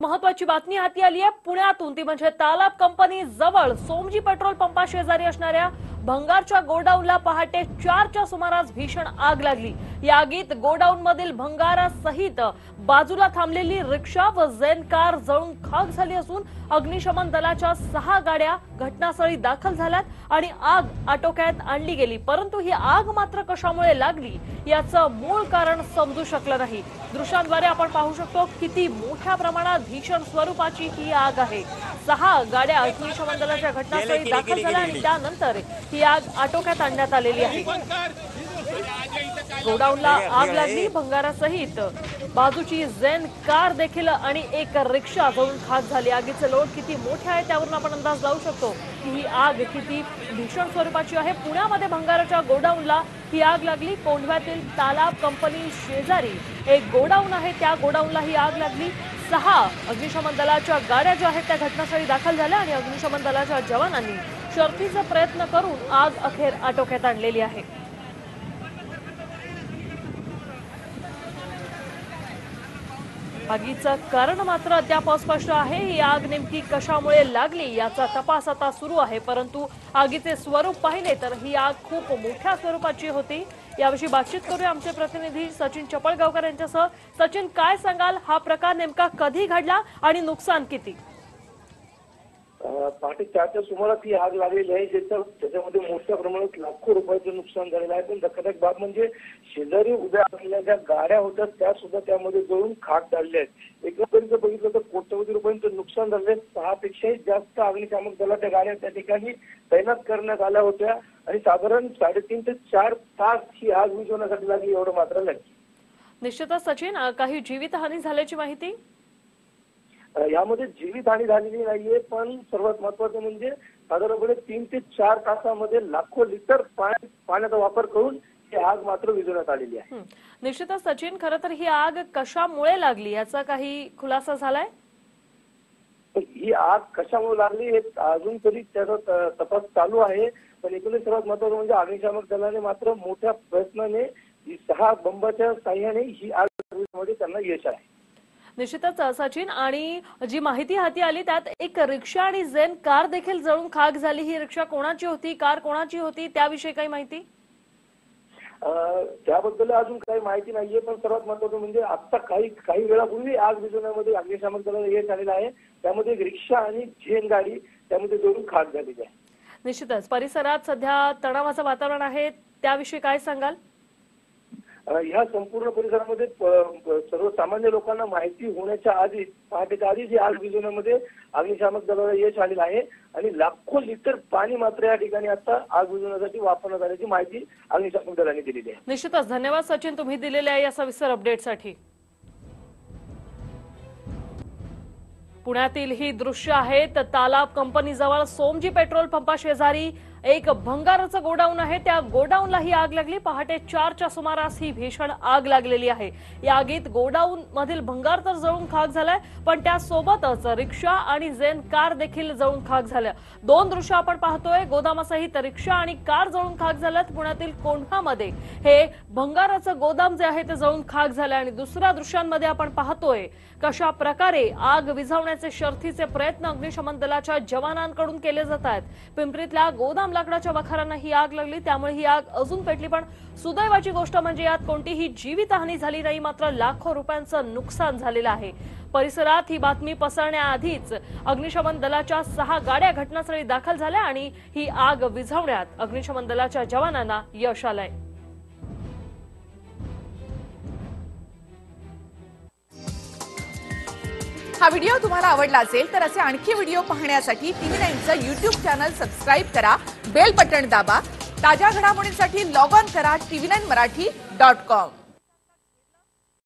महत्वाची बातमी हाती आली आहे पुण्यातून, ती म्हणजे तालाब कंपनी जवळ सोमजी पेट्रोल पंपा शेजारी असणाऱ्या भंगारच्या गोडाऊनला पहाटे 4च्या सुमारास भीषण आग लागली। या आगीत गोडाऊन मधील भंगारासहित बाजूला थांबलेली रिक्षा व झेन कार जळून खाक झाली असून अग्निशमन दलाच्या 6 गाड्या घटनास्थळी दाखल झाल्यात आणि आग आटोक्यात आणली गेली। परंतु ही आग मात्र कशामुळे लागली याचं मूळ कारण समजू शकलं नाही। दृश्यांद्वारे आपण पाहू शकतो किती मोठ्या प्रमाणात भीषण स्वरूपाची ही आग आहे। 6 गाड्या अग्निशमन दलाच्या घटनास्थळी दाखल झाल्या आणि त्यानंतर ही आग आटोक्यात आणण्यात आलेली आहे। गोडाऊनला आग लागली, भंगारासहित बाजूची झेन कार देखील आणि एक रिक्षा जळून खाक झाली। आगीचे लोट किती मोठे आहे त्यावरून आपण अंदाज लावू शकतो की ही आग किती भीषण स्वरूपाची आहे। पुण्यामध्ये भंगाराच्या गोडाऊनला ही आग लागली। कोंढव्यातील तालाब कंपनी शेजारी एक गोडाऊन आहे, त्या गोडाऊनला ही आग लागली। 6 अग्निशमन दलाच्या गाड्या ज्या आहेत त्या घटनास्थळी दाखल झाल्या आणि अग्निशमन दलाच्या जवानांनी शर्थीचा प्रयत्न करून आग अखेर आटोक्यात आणलेली आहे। आगीचं कारण मात्र अद्याप अस्पष्ट आहे। ही आग नेमकी कशामुळे लागली याचा तपास आता सुरू आहे, परंतु आगीचे स्वरूप पाहिले तर ही आग खूप मोठ्या स्वरूपाची होती। याविषयी बातचीत करूया आमचे प्रतिनिधी सचिन चपळगावकर यांच्यासह। सचिन, काय सांगाल, हा प्रकार नेमका कधी घडला आणि नुकसान किती? पहाटे 4च्या सुमारास ही आग लागलेली आहे, ज्याच्यामध्ये मोठ्या प्रमाणात लाखो रुपयाचं नुकसान झालेलं आहे। पण धक्कादायक बाब म्हणजे शेजारी उभ्या असलेल्या ज्या गाड्या होत्या त्या सुद्धा त्यामध्ये जळून खाक झालेल्या आहेत। एकंदरीत जर बघितलं तर कोट्यवधी रुपयांचं नुकसान झालं आहे। 6 पेक्षाही जास्त अग्निशामक दलाच्या गाड्या त्या ठिकाणी तैनात करण्यात आल्या होत्या आणि साधारण 3.5 ते 4 तास ही आग विझवण्यासाठी लागली, एवढं मात्र नाही। निश्चितच सचिन, काही जीवितहानी झाल्याची माहिती? यामध्ये जीवितहानी झालेली नाहीये, पण सर्वात महत्त्वाचं म्हणजे साधारणपणे 3 ते 4 तासामध्ये लाखो लिटर पाण्याचा वापर करून ही आग मात्र विझवण्यात आलेली आहे। निश्चितच सचिन, खरं तर ही आग कशामुळे लागली याचा काही खुलासा झालाय? ही आग कशामुळे लागली हे अजून तरी त्याचा तपास चालू आहे, पण एकूणच सर्वात महत्त्वाचं म्हणजे अग्निशामक दलाने मात्र मोठ्या प्रयत्नाने 6 बंबाच्या साह्याने ही आग विझवण्यामध्ये त्यांना यश आहे। निश्चितच सचिन, आणि जी माहिती हाती आली त्यात एक रिक्षा आणि झेन कार देखील जळून खाक झाली। ही रिक्षा कोणाची होती, कार कोणाची होती, त्याविषयी काही माहिती? त्याबद्दल अजून काही माहिती नाहीये, पण सर्वात महत्त्वाचं म्हणजे आता काही वेळापूर्वी आग विझवण्यामध्ये अग्निशमन दलाला यश आलेलं आहे। त्यामध्ये एक रिक्षा आणि झेन गाडी त्यामध्ये जळून खाक झालेली आहे। निश्चितच परिसरात सध्या तणावाचं वातावरण आहे, त्याविषयी काय सांगाल? ह्या संपूर्ण परिसरामध्ये सर्वसामान्य लोकांना माहिती होण्याच्या आधी पहाटेच्या आधीच ही आग विझवण्यामध्ये अग्निशामक दलाला यश आलेलं आहे आणि लाखो लिटर पाणी मात्र या ठिकाणी आता आग विझवण्यासाठी वापरण्यात आल्याची माहिती अग्निशामक दलाने दिलेली आहे। निश्चितच धन्यवाद सचिन, तुम्ही दिलेल्या या सविस्तर अपडेटसाठी। पुण्यातील ही दृश्य आहेत तालाब कंपनी जवळ सोमजी पेट्रोल पंपा शेजारी एक भंगाराचं गोडाऊन आहे, त्या गोडाऊनला ही आग लागली। पहाटे 4च्या सुमारास ही भीषण आग लागलेली आहे। या आगीत गोडाऊन मधील भंगार तर जळून खाक झालाय, पण त्यासोबतच रिक्षा आणि झेन कार देखील जळून खाक झाल्या। 2 दृश्य आपण पाहतोय, गोदामासहित रिक्षा आणि कार जळून खाक झाल्यात। पुण्यातील कोंढवामध्ये हे भंगाराचं गोदाम जे आहे ते जळून खाक झाले आणि दुसऱ्या दृश्यांमध्ये आपण पाहतोय कशा प्रकारे आग विझवण्याचे शर्थीचे प्रयत्न अग्निशमन दलाच्या जवानांकडून केले जात आहेत। पिंपरीतल्या गोदाम लाकडाच्या वखारांना ही आग लागली, त्यामुळे ही आग अजून पेटली। पण सुदैवाची गोष्ट म्हणजे यात कोणतीही जीवितहानी झाली नाही, मात्र लाखो रुपयांचं नुकसान झालेलं आहे। परिसरात ही बातमी पसरण्याआधीच अग्निशमन दलाच्या 6 गाड्या घटनास्थळी दाखल झाल्या आणि ही आग विझवण्यात अग्निशमन दलाच्या जवानांना यश आलंय। हा व्हिडिओ तुम्हाला आवडला असेल तर असे आणखी व्हिडिओ पाहण्यासाठी TV9चं YouTube चॅनल सबस्क्राइब करा, बेल बटन दाबा। ताज्या घडामोडींसाठी लॉग ऑन करा tv9marathi.com।